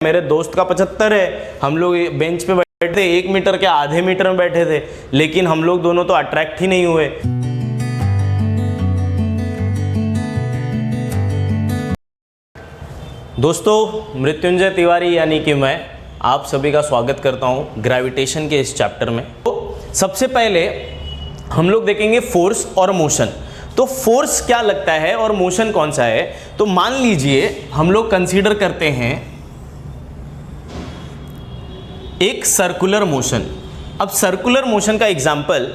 मेरे दोस्त का 75 है। हम लोग बेंच पे बैठे थे, 1 मीटर के आधे मीटर में बैठे थे, लेकिन हम लोग दोनों तो अट्रैक्ट ही नहीं हुए। दोस्तों, मृत्युंजय तिवारी यानी कि मैं आप सभी का स्वागत करता हूं ग्रेविटेशन के इस चैप्टर में। तो सबसे पहले हम लोग देखेंगे फोर्स और मोशन। तो फोर्स क्या लगता है और मोशन कौन सा है। तो मान लीजिए हम लोग कंसीडर करते हैं एक सर्कुलर मोशन। अब सर्कुलर मोशन का एग्जाम्पल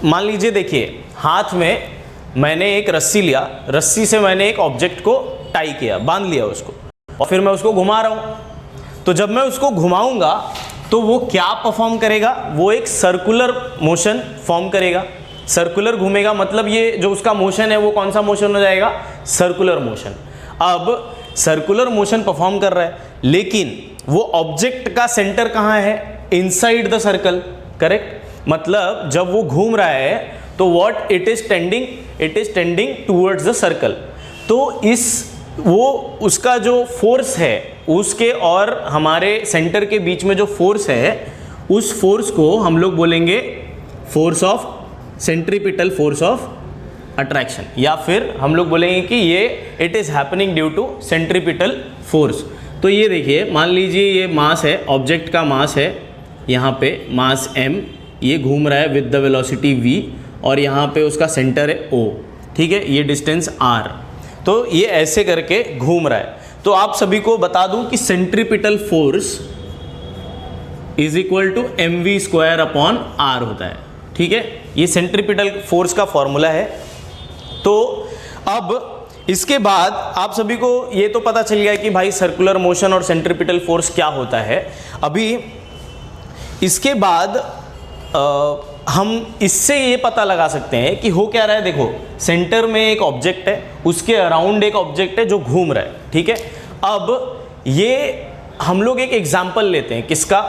मान लीजिए, देखिए हाथ में मैंने एक रस्सी लिया, रस्सी से मैंने एक ऑब्जेक्ट को टाई किया, बांध लिया उसको, और फिर मैं उसको घुमा रहा हूं। तो जब मैं उसको घुमाऊंगा तो वो क्या परफॉर्म करेगा, वो एक सर्कुलर मोशन फॉर्म करेगा। सर्कुलर घूमेगा, मतलब ये जो उसका मोशन है वो कौन सा मोशन हो जाएगा, सर्कुलर मोशन। अब सर्कुलर मोशन परफॉर्म कर रहा है, लेकिन वो ऑब्जेक्ट का सेंटर कहाँ है, इनसाइड द सर्कल, करेक्ट। मतलब जब वो घूम रहा है तो what it is tending towards the circle. तो वो उसका जो फोर्स है उसके और हमारे सेंटर के बीच में जो फोर्स है, उस फोर्स को हम लोग बोलेंगे force of centripetal force of attraction, या फिर हम लोग बोलेंगे कि ये it is happening due to centripetal force. तो ये देखिए, मान लीजिए ये मास है, ऑब्जेक्ट का मास है, यहाँ पे मास m, ये घूम रहा है विद द वेलोसिटी v, और यहाँ पे उसका सेंटर है o, ठीक है, ये डिस्टेंस r। तो ये ऐसे करके घूम रहा है। तो आप सभी को बता दूं कि centripetal force is equal to mv² upon r होता है, ठीक है। ये सेंट्रीपिटल फोर्स का फॉर्मूला है। तो अब इसके बाद आप सभी को ये तो पता चल गया कि भाई सर्कुलर मोशन और सेंट्रीपिटल फोर्स क्या होता है। अभी इसके बाद हम इससे ये पता लगा सकते हैं कि हो क्या रहा है। देखो, सेंटर में एक ऑब्जेक्ट है, उसके अराउंड एक ऑब्जेक्ट है जो घूम रहा है, ठीक है। अब ये हम लोग एक एग्जाम्पल लेते हैं, किसका,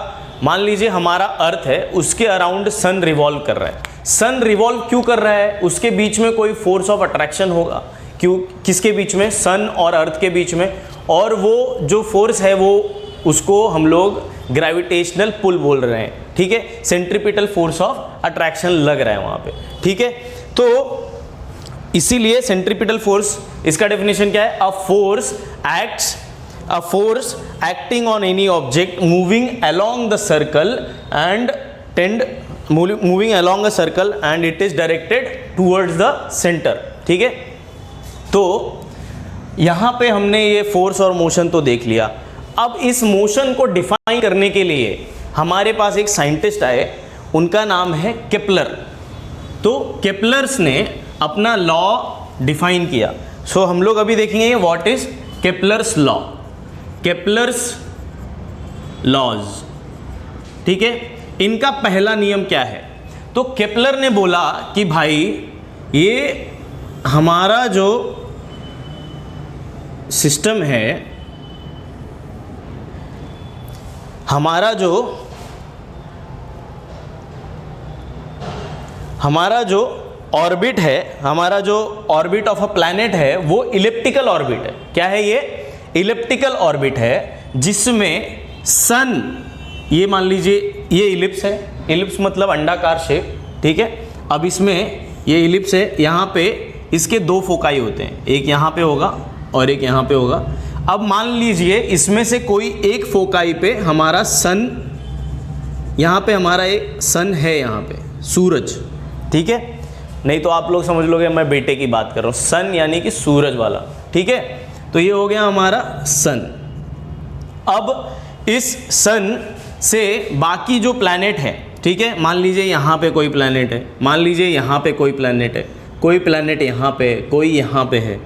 मान लीजिए हमारा अर्थ है, उसके अराउंड सन रिवॉल्व कर रहा है। सन रिवॉल्व क्यों कर रहा है, उसके बीच में कोई फोर्स ऑफ अट्रैक्शन होगा, क्यों, किसके बीच में, सन और अर्थ के बीच में, और वो जो फोर्स है वो उसको हम लोग ग्रेविटेशनल पुल बोल रहे हैं, ठीक है। सेंट्रीपिटल फोर्स ऑफ अट्रैक्शन लग रहा है वहाँ पे, ठीक है। तो इसीलिए सेंट्रीपिटल फोर्स, इसका डेफिनेशन क्या है, a force acting on any object moving along the circle and it is directed towards the center, ठीक है। तो यहाँ पे हमने ये फोर्स और मोशन तो देख लिया। अब इस मोशन को डिफाइन करने के लिए हमारे पास एक साइंटिस्ट आए, उनका नाम है केपलर। तो केपलर्स ने अपना लॉ डिफाइन किया। सो हम लोग अभी देखेंगे what is Kepler's law, Kepler's laws, ठीक है। इनका पहला नियम क्या है। तो केपलर ने बोला कि भाई ये हमारा जो सिस्टम है, हमारा जो ऑर्बिट है, हमारा जो ऑर्बिट ऑफ अ प्लैनेट है वो इलिप्टिकल ऑर्बिट है। क्या है ये, इलिप्टिकल ऑर्बिट है, जिसमें सन, ये मान लीजिए ये इलिप्स है, इलिप्स मतलब अंडाकार शेप, ठीक है। अब इसमें ये इलिप्स है, यहाँ पे इसके दो फोकाई होते हैं, एक यहाँ पे होगा और एक यहाँ पे होगा। अब मान लीजिए इसमें से कोई एक फोकाई पे हमारा सन, यहाँ पे हमारा एक सन है, यहाँ पे सूरज, ठीक है। नहीं तो आप लोग समझ लोगे मैं बेटे की बात कर रहा हूँ, सन यानी कि सूरज वाला, ठीक है। तो ये हो गया हमारा सन। अब इस सन से बाकी जो प्लैनेट है, ठीक है, मान लीजिए यहाँ पे कोई प्लैनेट है, मान लीजिए यहाँ पे कोई प्लैनेट है, कोई प्लैनेट यहाँ पे, कोई यहाँ पे है,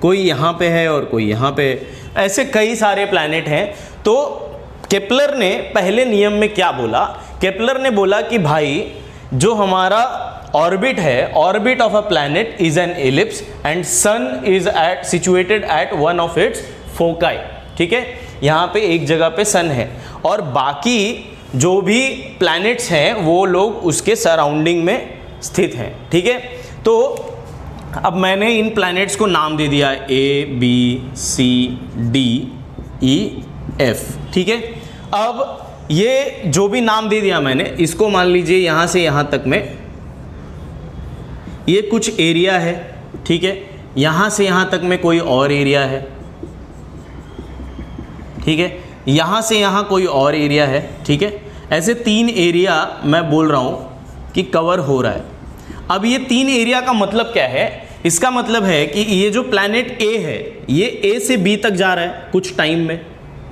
कोई यहाँ पे है और कोई यहाँ पे, ऐसे कई सारे प्लैनेट हैं। तो केपलर ने पहले नियम में क्या बोला, केपलर ने बोला कि भाई जो हमारा ऑर्बिट है, orbit of a planet is an ellipse and sun is situated at one of its foci, ठीक है। यहाँ पे एक जगह पे सन है और बाकी जो भी प्लैनेट्स हैं वो लोग उसके सराउंडिंग में स्थित हैं, ठीक है। तो अब मैंने इन प्लैनेट्स को नाम दे दिया A B C D E F, ठीक है। अब ये जो भी नाम दे दिया मैंने, इसको मान लीजिए यहाँ से यहाँ तक में ये कुछ एरिया है, ठीक है। यहाँ से यहाँ तक में कोई और एरिया है, ठीक है। यहाँ से यहाँ कोई और एरिया है, ठीक है। ऐसे 3 एरिया मैं बोल रहा हूँ कि कवर हो रहा है। अब ये 3 एरिया का मतलब क्या है? इसका मतलब है कि ये जो प्लैनेट A है, ये A से B तक जा रहा है कुछ टाइम में,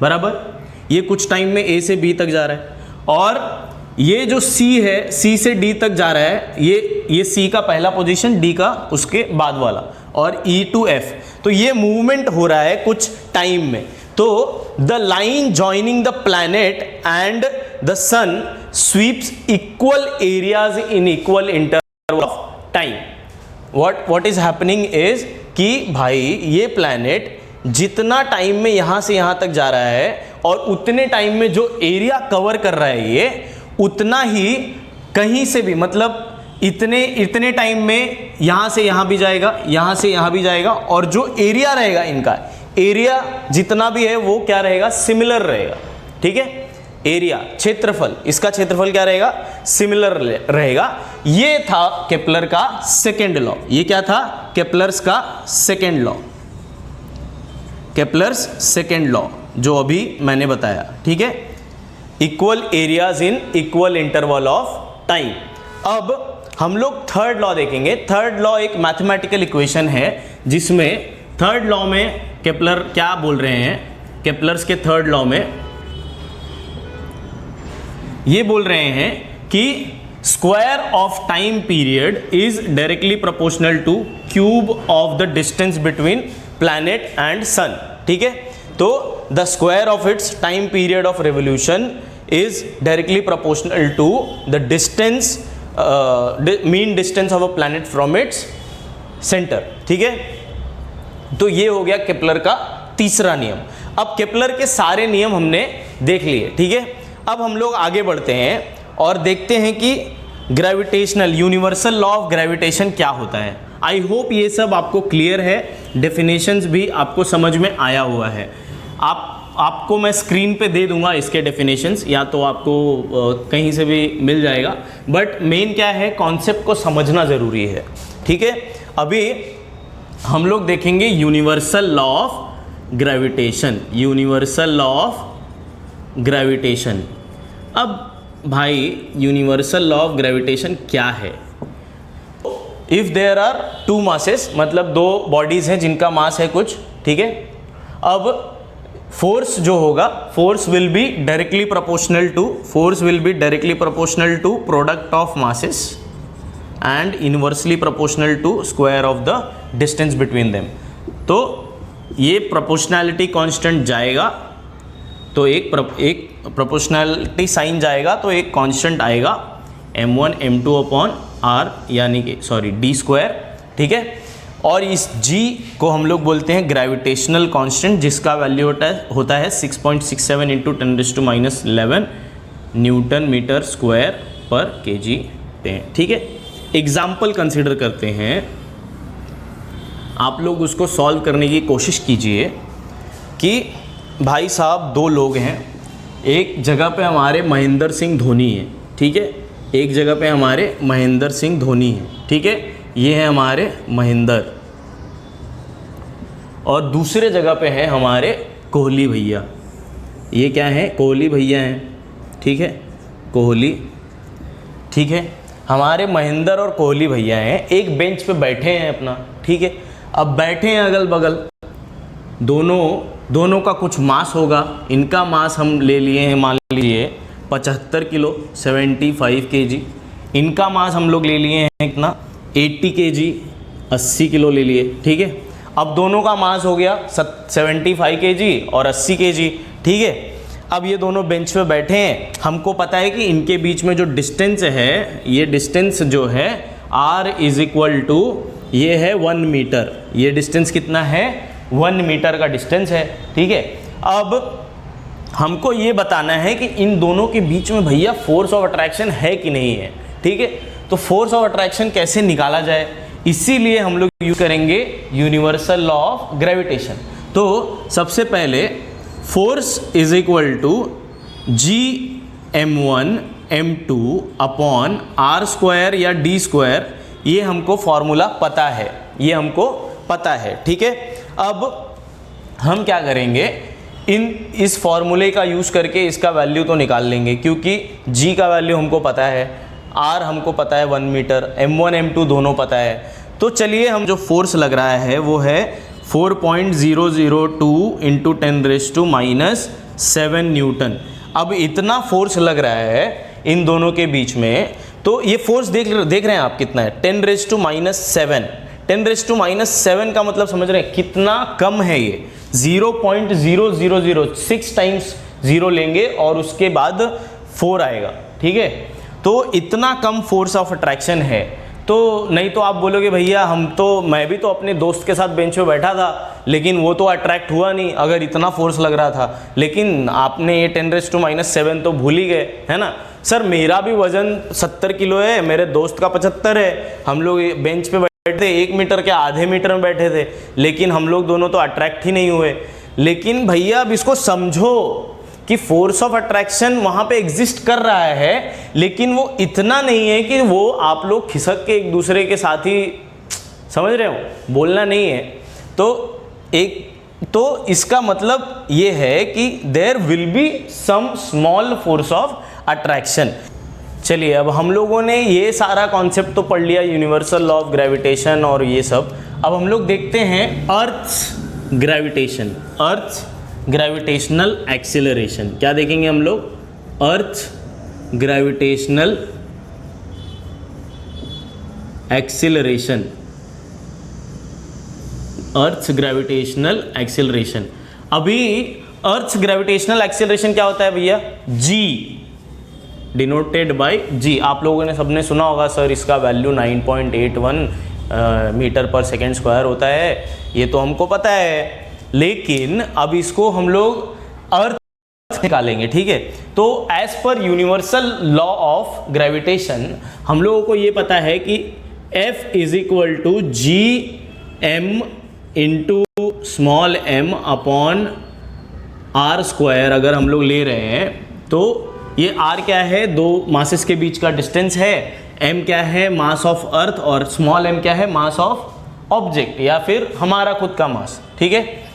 बराबर। ये कुछ टाइम में A से B तक जा रहा है, और ये जो C है, C से D तक जा रहा है। ये C का पहला पोजीशन, D का उसके बाद वाला, और E to F। तो ये मूवमेंट हो रहा है कुछ टाइम में। तो the line joining the planet and the sun sweeps equal areas in equal interval of time. What is happening is कि भाई ये प्लैनेट जितना टाइम में यहाँ से यहाँ तक जा रहा है, और उतने टाइम में जो एरिया कवर कर रहा है ये, उतना ही कहीं से भी, मतलब इतने टाइम में यहाँ से यहाँ भी जाएगा, यहाँ से यहाँ भी जाएगा, और जो एरिया रहेगा इनका, एरिया जितना भी है वो क्या रहेगा? सिमिलर रहेगा, ठीक है। एरिया, क्षेत्रफल, इसका क्षेत्रफल क्या रहेगा? सिमिलर रहेगा। ये था केपलर का सेकेंड लॉ। ये क्या था? केपलर्स का second law, Kepler's second law जो अभी मैंने बताया, ठीक है। Equal areas in equal interval of time. अब हम लोग थर्ड लॉ देखेंगे। थर्ड लॉ एक मैथमेटिकल इक्वेशन है, जिसमें थर्ड लॉ में केपलर क्या बोल रहे हैं? केपलर्स के थर्ड लॉ में ये बोल रहे हैं कि square of time period is directly proportional to cube of the distance between planet and sun, ठीक है। तो the square of its time period of revolution is directly proportional to the distance, mean distance of a planet from its centre, ठीक है। तो ये हो गया Kepler का तीसरा नियम। अब केपलर के सारे नियम हमने देख लिए, ठीक है। अब हम लोग आगे बढ़ते हैं और देखते हैं कि gravitational, universal law of gravitation क्या होता है। आई होप ये सब आपको क्लियर है, डेफिनेशंस भी आपको समझ में आया हुआ है। आपको मैं स्क्रीन पे दे दूंगा इसके डेफिनेशंस, या तो आपको कहीं से भी मिल जाएगा, बट मेन क्या है, कॉन्सेप्ट को समझना ज़रूरी है, ठीक है। अभी हम लोग देखेंगे universal law of gravitation, universal law of gravitation. अब भाई यूनिवर्सल लॉ ऑफ ग्रेविटेशन क्या है? इफ़ देयर आर 2 मासेस, मतलब 2 बॉडीज़ हैं जिनका मास है कुछ, ठीक है। अब फोर्स जो होगा, force will be directly proportional to product of masses and inversely proportional to square of the distance between them. तो ये प्रोपोर्शनैलिटी कांस्टेंट जाएगा, तो एक प्रोपोर्शनैलिटी साइन जाएगा, तो एक कांस्टेंट आएगा m1 m2 अपॉन r, यानी कि डी स्क्वायर, ठीक है। और इस g को हम लोग बोलते हैं ग्रेविटेशनल कांस्टेंट, जिसका वैल्यू होता है 6.67 इंटू 10⁻11 न्यूटन मीटर स्क्वायर पर kg, ठीक है। एग्जाम्पल कंसिडर करते हैं, आप लोग उसको सॉल्व करने की कोशिश कीजिए कि भाई साहब 2 लोग हैं, एक जगह पे हमारे महेंद्र सिंह धोनी है, ठीक है। एक जगह पे हमारे महेंद्र सिंह धोनी है, ठीक है। ये है हमारे महेंद्र, और दूसरे जगह पे है हमारे कोहली भैया। ये क्या है? कोहली भैया हैं, ठीक है, कोहली, ठीक है। हमारे महेंद्र और कोहली भैया हैं, एक बेंच पे बैठे हैं अपना, ठीक है। अब बैठे हैं अगल बगल, दोनों का कुछ मास होगा। इनका मास हम ले लिए हैं, मान लीजिए 75 किलो, 75 kg। इनका मास हम लोग ले लिए हैं कितना? 80 kg, 80 किलो ले लिए, ठीक है। अब दोनों का मास हो गया 75 kg और 80 kg, ठीक है। अब ये दोनों बेंच पे बैठे हैं, हमको पता है कि इनके बीच में जो डिस्टेंस है, ये डिस्टेंस जो है r इज इक्वल टू, ये है 1 मीटर। ये डिस्टेंस कितना है? 1 मीटर का डिस्टेंस है, ठीक है। अब हमको ये बताना है कि इन दोनों के बीच में भैया फोर्स ऑफ अट्रैक्शन है कि नहीं है, ठीक है। तो फोर्स ऑफ अट्रैक्शन कैसे निकाला जाए, इसीलिए हम लोग यूज करेंगे यूनिवर्सल लॉ ऑफ ग्रेविटेशन। तो सबसे पहले force is equal to Gm1 m2 upon R square या डी स्क्वायर, ये हमको फॉर्मूला पता है, ये हमको पता है, ठीक है। अब हम क्या करेंगे, इस फॉर्मूले का यूज़ करके इसका वैल्यू तो निकाल लेंगे, क्योंकि G का वैल्यू हमको पता है, R हमको पता है 1 मीटर, M1 M2 दोनों पता है। तो चलिए हम जो फोर्स लग रहा है वो है 4.002 इंटू 10⁻⁻7 न्यूटन। अब इतना फोर्स लग रहा है इन दोनों के बीच में, तो ये फोर्स देख रहे हैं आप कितना है, 10⁻⁷। 10⁻⁷ का मतलब समझ रहे हैं कितना कम है ये, 0.0006 टाइम्स 0 लेंगे और उसके बाद 4 आएगा, ठीक है। तो इतना कम फोर्स ऑफ अट्रैक्शन है। तो नहीं तो आप बोलोगे भैया मैं भी तो अपने दोस्त के साथ बेंच पे बैठा था, लेकिन वो तो अट्रैक्ट हुआ नहीं अगर इतना फोर्स लग रहा था, लेकिन आपने ये 10⁻⁷ तो भूल ही गए, है ना। सर मेरा भी वजन 70 किलो है, मेरे दोस्त का 75 है, हम लोग बेंच पे बैठे 1 मीटर के आधे मीटर में बैठे थे, लेकिन हम लोग दोनों तो अट्रैक्ट ही नहीं हुए। लेकिन भैया अब इसको समझो कि फोर्स ऑफ अट्रैक्शन वहाँ पे एग्जिस्ट कर रहा है, लेकिन वो इतना नहीं है कि वो आप लोग खिसक के एक दूसरे के साथ ही, समझ रहे हो, बोलना नहीं है। तो इसका मतलब ये है कि there will be some small force of attraction. चलिए अब हम लोगों ने ये सारा कॉन्सेप्ट तो पढ़ लिया, यूनिवर्सल लॉ ऑफ ग्रेविटेशन और ये सब। अब हम लोग देखते हैं अर्थ ग्रेविटेशन, अर्थ ग्रेविटेशनल एक्सीलरेशन। क्या देखेंगे हम लोग, अर्थ ग्रेविटेशनल एक्सीलरेशन, अर्थ ग्रेविटेशनल एक्सीलरेशन। अभी अर्थ ग्रेविटेशनल एक्सीलरेशन क्या होता है भैया, G डिनोटेड बाय G। आप लोगों ने सबने सुना होगा सर इसका वैल्यू 9.81 मीटर पर सेकेंड स्क्वायर होता है, ये तो हमको पता है। लेकिन अब इसको हम लोग अर्थ निकालेंगे, ठीक है। तो as per universal law of gravitation हम लोगों को ये पता है कि F is equal to Gm into small m upon R square अगर हम लोग ले रहे हैं, तो ये r क्या है, दो मासेस के बीच का डिस्टेंस है, m क्या है, मास ऑफ अर्थ, और स्मॉल m क्या है, मास ऑफ ऑब्जेक्ट या फिर हमारा खुद का मास, ठीक है।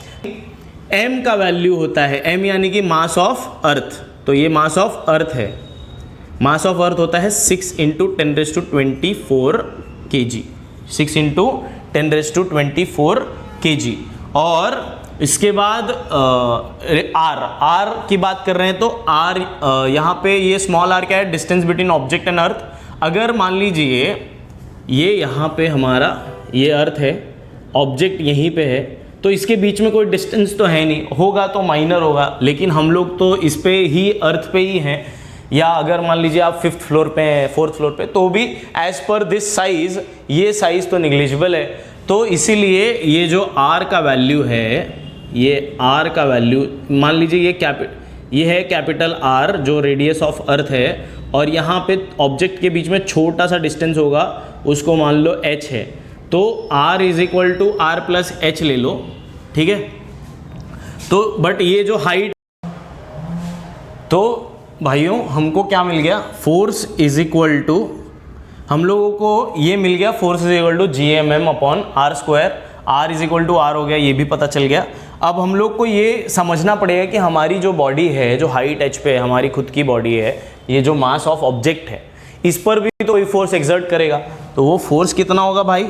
m का वैल्यू होता है, m यानी कि मास ऑफ अर्थ, तो ये मास ऑफ अर्थ है, मास ऑफ अर्थ होता है 6 इंटू 10⁻24 kg, 6 इंटू 10⁻24 kg। और इसके बाद r की बात कर रहे हैं, तो r यहाँ पे ये स्मॉल r क्या है, distance between object and earth. अगर मान लीजिए ये यहाँ पे हमारा ये अर्थ है, ऑब्जेक्ट यहीं पे है, तो इसके बीच में कोई डिस्टेंस तो है नहीं, होगा तो माइनर होगा, लेकिन हम लोग तो इस पे ही, अर्थ पे ही हैं। या अगर मान लीजिए आप 5th फ्लोर पे हैं, 4th फ्लोर पे, तो भी एज पर दिस साइज ये साइज तो निग्लिजिबल है। तो इसीलिए ये जो r का वैल्यू है, ये r का वैल्यू मान लीजिए ये है कैपिटल R जो रेडियस ऑफ अर्थ है, और यहाँ पे ऑब्जेक्ट के बीच में छोटा सा डिस्टेंस होगा, उसको मान लो h है, तो r is equal to r plus h ले लो, ठीक है। तो बट ये जो हाइट, तो भाइयों हमको क्या मिल गया, फोर्स इज इक्वल टू, हम लोगों को ये मिल गया, force is equal to Gmm upon R square, r is equal to r हो गया, ये भी पता चल गया। अब हम लोग को ये समझना पड़ेगा कि हमारी जो बॉडी है, जो हाइट h पे हमारी खुद की बॉडी है, ये जो मास ऑफ ऑब्जेक्ट है, इस पर भी तो कोई फोर्स एक्सर्ट करेगा, तो वो फोर्स कितना होगा भाई,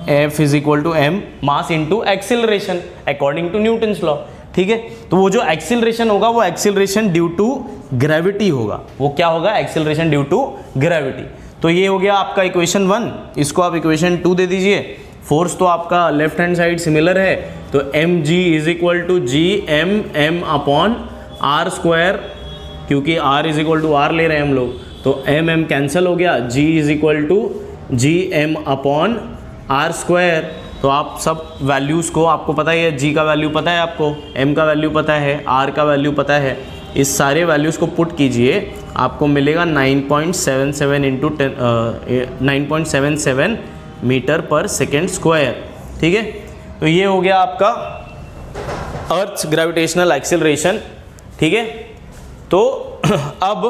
F is equal to m mass into acceleration according to Newton's law, ठीक है। तो वो जो एक्सिलरेशन होगा वो एक्सिलरेशन ड्यू टू ग्रेविटी होगा, वो क्या होगा, एक्सिलरेशन ड्यू टू ग्रेविटी। तो ये हो गया आपका इक्वेशन 1, इसको आप इक्वेशन 2 दे दीजिए। फोर्स तो आपका लेफ्ट हैंड साइड सिमिलर है, तो mg is equal to Gmm upon R square, क्योंकि r is equal to r ले रहे हैं हम लोग, तो mm कैंसिल हो गया, g is equal to Gm upon R square. तो आप सब वैल्यूज़ को, आपको पता है g का वैल्यू पता है आपको, m का वैल्यू पता है, r का वैल्यू पता है, इस सारे वैल्यूज़ को पुट कीजिए, आपको मिलेगा 9.77 इंटू 9.77 मीटर पर सेकेंड स्क्वायर, ठीक है। तो ये हो गया आपका अर्थ ग्रेविटेशनल एक्सीलरेशन। ठीक है, तो अब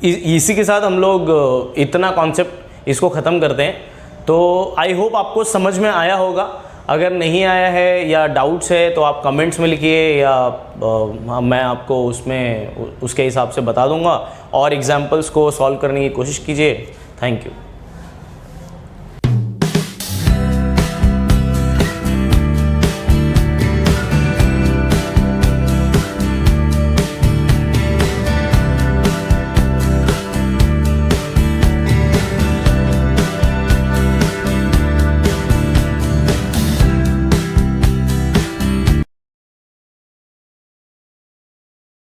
इसी के साथ हम लोग इतना कॉन्सेप्ट इसको ख़त्म करते हैं। तो आई होप आपको समझ में आया होगा। अगर नहीं आया है या डाउट्स है तो आप कमेंट्स में लिखिए, या मैं आपको उसमें उसके हिसाब से बता दूंगा, और एग्जाम्पल्स को सॉल्व करने की कोशिश कीजिए। Thank you.